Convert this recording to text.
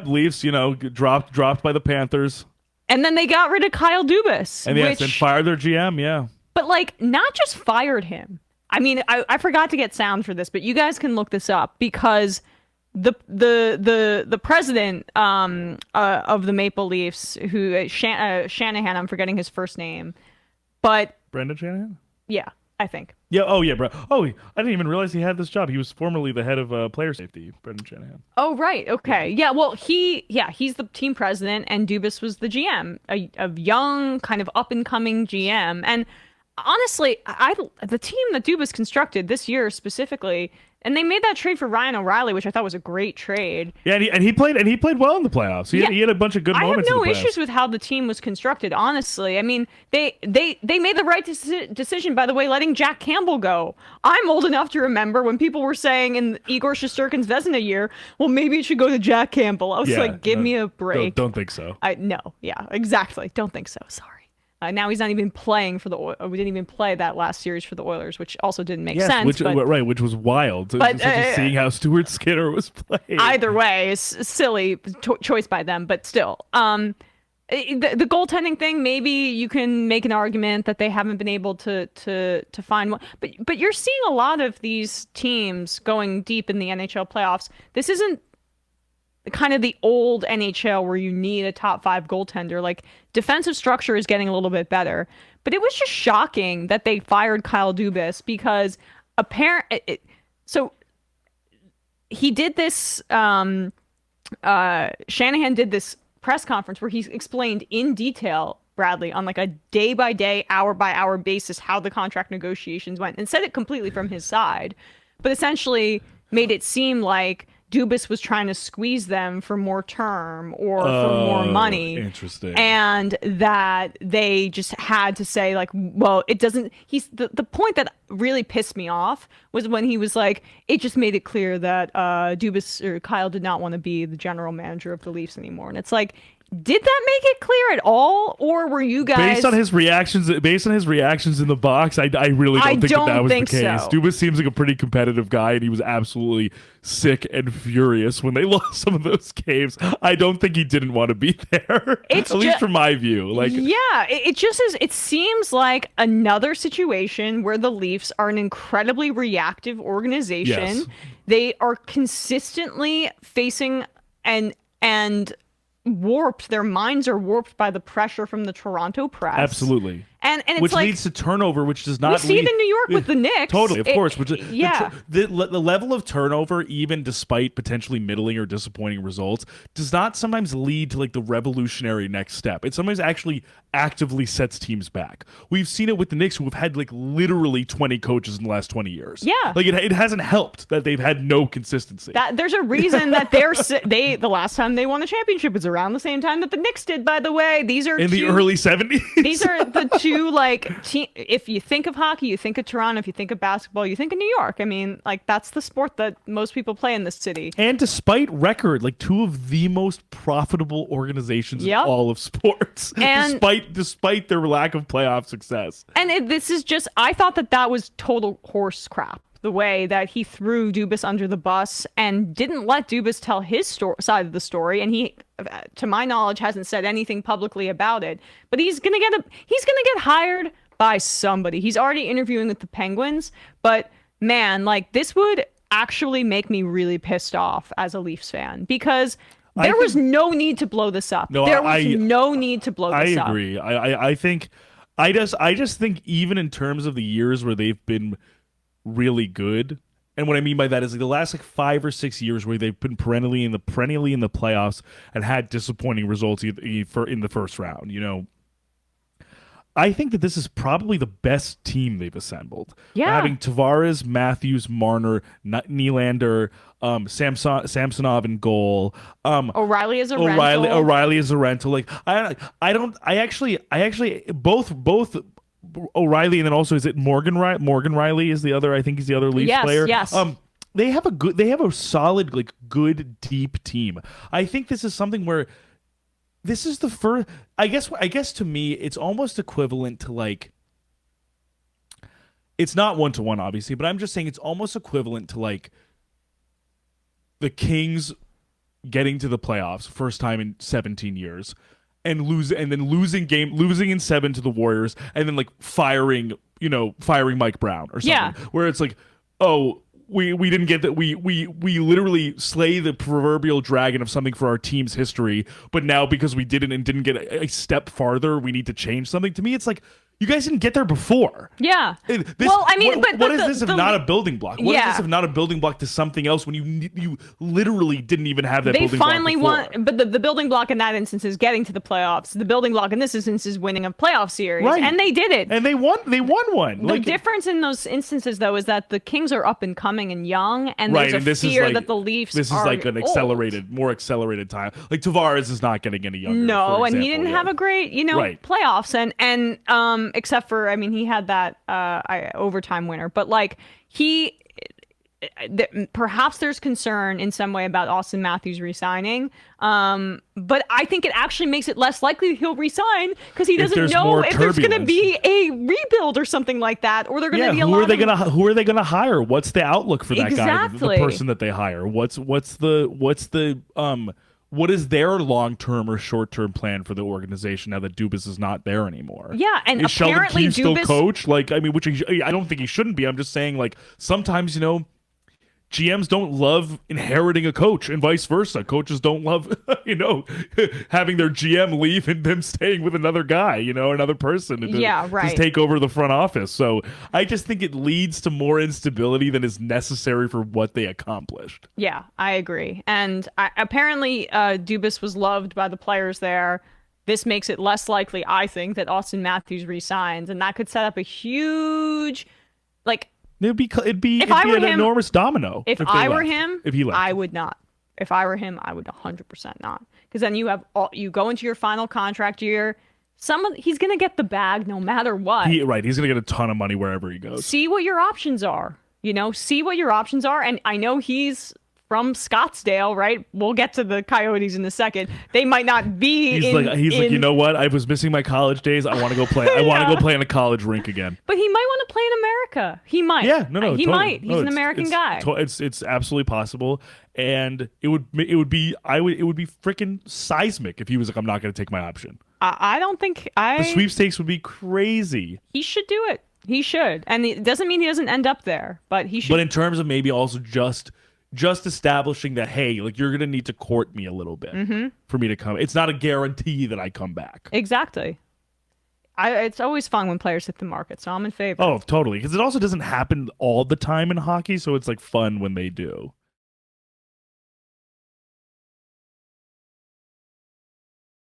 Leafs, dropped by the Panthers, And then they got rid of Kyle Dubas, and yes, and fired their GM. Yeah, but like not just fired him. I mean, I forgot to get sound for this, but you guys can look this up because the president of the Maple Leafs, who Shanahan, I'm forgetting his first name, but Brendan Shanahan. yeah, I think. Yeah. Oh, yeah, bro. Oh, I didn't even realize he had this job. He was formerly the head of player safety, Brendan Shanahan. Oh, right. Okay. Yeah. Well, he's the team president, and Dubas was the GM, a young, kind of up and coming GM. And honestly, the team that Dubas constructed this year specifically, and they made that trade for Ryan O'Reilly, which I thought was a great trade. Yeah, and he played well in the playoffs. He had a bunch of good moments. I have no in the playoffs. issues with how the team was constructed, honestly. I mean, they made the right decision, by the way, letting Jack Campbell go. I'm old enough to remember when people were saying in Igor Shesterkin's Vezina year, well, maybe it should go to Jack Campbell. I was like, give me a break. Don't think so. No, yeah, exactly. Don't think so. Sorry. Now he's not even playing for the Oilers. We didn't even play that last series for the Oilers, which also didn't make sense. Which was wild. But seeing how Stuart Skinner was playing. Either way, it's a silly choice by them, but still. The goaltending thing, maybe you can make an argument that they haven't been able to find one. But you're seeing a lot of these teams going deep in the NHL playoffs. This isn't kind of the old NHL where you need a top 5 goaltender. Like, defensive structure is getting a little bit better, but it was just shocking that they fired Kyle Dubas because so he did this. Shanahan did this press conference where he explained in detail, Bradley, on like a day by day, hour by hour basis how the contract negotiations went, and said it completely from his side, but essentially made it seem like Dubas was trying to squeeze them for more term or for more money. Interesting. And that they just had to say, like, well, it doesn't. The point that really pissed me off was when he was like, it just made it clear that Dubas or Kyle did not want to be the general manager of the Leafs anymore. And it's like, did that make it clear at all, or were you guys based on his reactions in the box? I really don't think that was the case. So. Dubas seems like a pretty competitive guy, and he was absolutely sick and furious when they lost some of those games. I don't think he didn't want to be there, at least from my view. Like, yeah, it just is. It seems like another situation where the Leafs are an incredibly reactive organization. Yes. They are consistently facing and warped. Their minds are warped by the pressure from the Toronto press. Absolutely. And it's which like, leads to turnover, which does not. We see it in New York with the Knicks. Totally, of course. Yeah. The level of turnover, even despite potentially middling or disappointing results, does not sometimes lead to like the revolutionary next step. It sometimes actually actively sets teams back. We've seen it with the Knicks, who have had like literally 20 coaches in the last 20 years. Yeah. Like it hasn't helped that they've had no consistency. There's a reason that the last time they won a championship was around the same time that the Knicks did, by the way. These are in the early 70s. These are the two, like, if you think of hockey, you think of Toronto. If you think of basketball, you think of New York. I mean, like, that's the sport that most people play in this city. And despite record, like, two of the most profitable organizations in all of sports, and despite their lack of playoff success. And this is just, I thought that was total horse crap. The way that he threw Dubas under the bus and didn't let Dubas tell his side of the story, and he, to my knowledge, hasn't said anything publicly about it. But he's gonna get hired by somebody. He's already interviewing with the Penguins. But man, like, this would actually make me really pissed off as a Leafs fan, because there was no need to blow this up. There was no need to blow this up. I agree. I just think even in terms of the years where they've been really good, and what I mean by that is like the last like 5 or 6 years where they've been perennially in the playoffs and had disappointing results in the first round. You know, I think that this is probably the best team they've assembled. Yeah, having Tavares, Matthews, Marner, Nylander, Samsonov in goal. O'Reilly is a rental. O'Reilly is a rental. Like I actually both. O'Reilly, and then also, is it Morgan Riley is the other? I think he's the other Leafs player. Yes. They have a solid, like, good deep team. I think this is something where this is the first. I guess to me, it's almost equivalent to, like, it's not 1-to-1, obviously, but I'm just saying it's almost equivalent to, like, the Kings getting to the playoffs, first time in 17 years, and losing in 7 to the Warriors, and then like firing Mike Brown or something. Yeah. Where it's like, oh, we didn't get that. We literally slay the proverbial dragon of something for our team's history, but now because we didn't get a step farther, we need to change something. To me, it's like, you guys didn't get there before. Yeah. Well, I mean, what is this if not a building block? What is Yeah. this if not a building block to something else when you literally didn't even have that They building finally block before? won, but the building block in that instance is getting to the playoffs. The building block in this instance is winning a playoff series, Right. and they did it. And they won one. The difference in those instances, though, is that the Kings are up and coming and young, and Right, there's a and this is fear like, that the Leafs this is are like an old. more accelerated time. Like Tavares is not getting any younger. No, for and he example, didn't have a great, Right. playoffs, and except for, I mean, he had that overtime winner, but like perhaps there's concern in some way about Auston Matthews resigning, but I think it actually makes it less likely he'll resign because he doesn't there's know more if there's going to turbulence. be a rebuild or something like that, or they're going to be a who lot are they of gonna who are they gonna hire? What's the outlook for that guy? The Exactly. person that they hire. What is their long-term or short-term plan for the organization now that Dubas is not there anymore? Yeah, and is Sheldon apparently Keefe still Dubas- coach? Like, I mean, I don't think he shouldn't be. I'm just saying, like, sometimes GMs don't love inheriting a coach and vice versa. Coaches don't love, having their GM leave and them staying with another guy, another person to just take over the front office. So I just think it leads to more instability than is necessary for what they accomplished. Yeah, I agree. And apparently Dubas was loved by the players there. This makes it less likely, I think, that Auston Matthews resigns, and that could set up a huge, It'd be I were an him- enormous domino. If they I were left. him, If he left. I would not. If I were him, I would 100% not. Because then you go into your final contract year. He's gonna get the bag no matter what. He's gonna get a ton of money wherever he goes. See what your options are. See what your options are. And I know he's from Scottsdale, right? We'll get to the Coyotes in a second. They might not be. He's like, you know what? I was missing my college days. I want to go play. I want to go play in a college rink again. But he might want to play in America. He might. Yeah, no, He totally. might. He's No, an American guy. It's absolutely possible, and it would be freaking seismic if he was like, I'm not going to take my option. I don't think The sweepstakes would be crazy. He should do it. He should, and it doesn't mean he doesn't end up there, but he should. But in terms of maybe also just establishing that, hey, like, you're going to need to court me a little bit for me to come. It's not a guarantee that I come back. Exactly. It's always fun when players hit the market, so I'm in favor. Oh, totally. Because it also doesn't happen all the time in hockey, so it's like fun when they do.